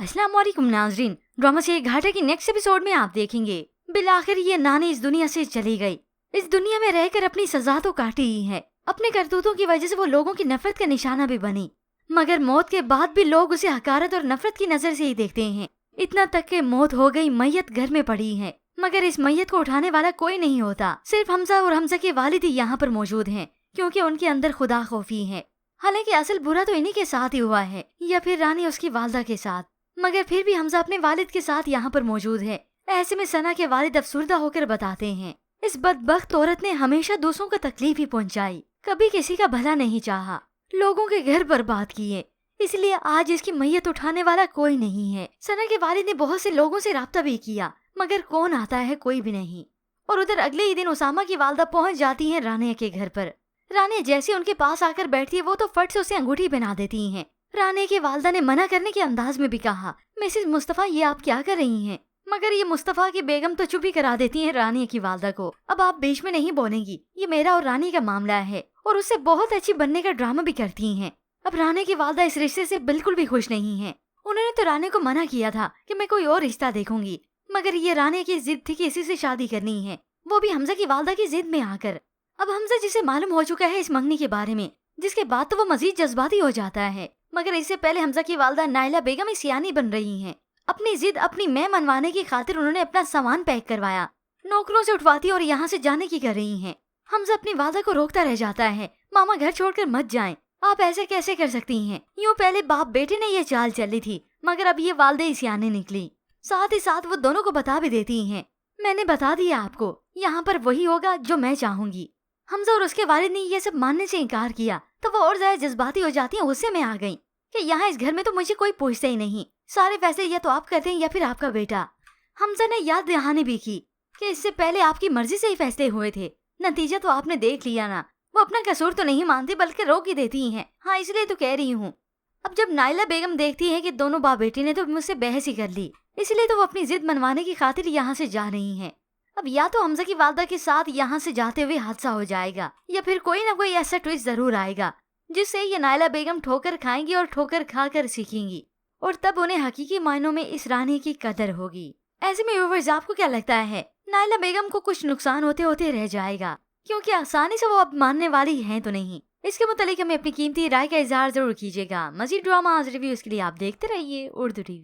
अस्सलाम वालेकुम नाजरीन, ड्रामा से घाटा की नेक्स्ट एपिसोड में आप देखेंगे बिलाखिर ये नानी इस दुनिया से चली गई। इस दुनिया में रहकर अपनी सजा तो काटी ही है, अपने करतूतों की वजह से वो लोगों की नफरत का निशाना भी बनी, मगर मौत के बाद भी लोग उसे हकारत और नफरत की नजर से ही देखते हैं। इतना तक के मौत हो गई, मैयत घर में पड़ी है, मगर इस मैयत को उठाने वाला कोई नहीं होता। सिर्फ हमजा और हमजा के वालिद ही यहाँ पर मौजूद हैं, क्योंकि उनके अंदर खुदा खौफी है। हालांकि असल बुरा तो इन्हीं के साथ ही हुआ है, या फिर रानी उसकी वालदा के साथ, मगर फिर भी हमजा अपने वालिद के साथ यहाँ पर मौजूद है। ऐसे में सना के वालिद अफसुर्दा होकर बताते हैं, इस बदबख्त औरत ने हमेशा दूसरों को तकलीफ ही पहुँचाई, कभी किसी का भला नहीं चाहा, लोगों के घर बर्बाद किए, इसलिए आज इसकी मैयत उठाने वाला कोई नहीं है। सना के वालिद ने बहुत से लोगों से राब्ता भी किया, मगर कौन आता है, कोई भी नहीं। और उधर अगले ही दिन उसामा की वालदा पहुंच जाती है रानिया के घर पर। रानिया जैसे उनके पास आकर बैठती है, वो तो फट से उसे अंगूठी पहना देती हैं। रानिया की वालदा ने मना करने के अंदाज में भी कहा, मिसेस मुस्तफा ये आप क्या कर रही हैं? मगर ये मुस्तफा की बेगम तो चुप ही करा देती है रानिया की वालदा को, अब आप बीच में नहीं बोलेंगी, ये मेरा और रानी का मामला है। और उससे बहुत अच्छी बनने का ड्रामा भी करती हैं। अब रानी की वालदा इस रिश्ते से बिल्कुल भी खुश नहीं है। उन्होंने तो रानी को मना किया था कि मैं कोई और रिश्ता देखूंगी, मगर ये रानी की जिद थी कि इसी से शादी करनी है, वो भी हमजा की वालदा की जिद में आकर। अब हमजा जिसे मालूम हो चुका है इस मंगनी के बारे में, जिसके बाद तो वो मजीद जज्बाती हो जाता है। मगर इससे पहले हमजा की वालदा नाइला बेगम इस सियानी बन रही हैं। अपनी जिद अपनी मैं मनवाने की खातिर उन्होंने अपना सामान पैक करवाया, नौकरों से उठवाती और यहाँ से जाने की कर रही हैं। हमजा अपनी वालदा को रोकता रह जाता है, मामा घर छोड़कर मत जाएं, आप ऐसे कैसे कर सकती हैं? यूँ पहले बाप बेटे ने ये चाल चली थी, मगर अब ये वालदे ही सियाने निकली। साथ ही साथ वो दोनों को बता भी देती हैं, मैंने बता दिया आपको, यहाँ पर वही होगा जो मैं चाहूंगी। हमजा और उसके वालिद ने ये सब मानने से इनकार किया, तो वो और ज्यादा जज्बाती हो जाती हैं, गुस्से में आ गई कि यहाँ इस घर में तो मुझे कोई पूछता ही नहीं, सारे फैसले या तो आप करते हैं या फिर आपका बेटा। हमजा ने याद दहानी भी की कि इससे पहले आपकी मर्जी से ही फैसले हुए थे, नतीजा तो आपने देख लिया ना। वो अपना कसूर तो नहीं मानती बल्कि रोक ही देती हैं। हाँ, इसलिए तो कह रही हूँ। अब जब नाइला बेगम देखती है कि दोनों बाप बेटी ने तो मुझसे बहस ही कर ली, इसलिए तो वो अपनी जिद मनवाने की खातिर यहाँ से जा रही हैं। अब या तो हमजा की वालदा के साथ यहाँ से जाते हुए हादसा हो जाएगा, या फिर कोई ना कोई ऐसा ट्विस्ट जरूर आएगा जिससे ये नाइला बेगम ठोकर खाएंगी और ठोकर खाकर सीखेंगी, और तब उन्हें हकीकी मायनों में इस रानी की कदर होगी। ऐसे में व्यूअर्स, आपको क्या लगता है, नाइला बेगम को कुछ नुकसान होते होते रह जाएगा, क्योंकि आसानी से वो अब मानने वाली हैं तो नहीं? इसके मुतालिक हमें अपनी कीमती राय का इजहार जरूर कीजिएगा। मजीद ड्रामा रिव्यूज के लिए आप देखते रहिए उर्दू टीवी।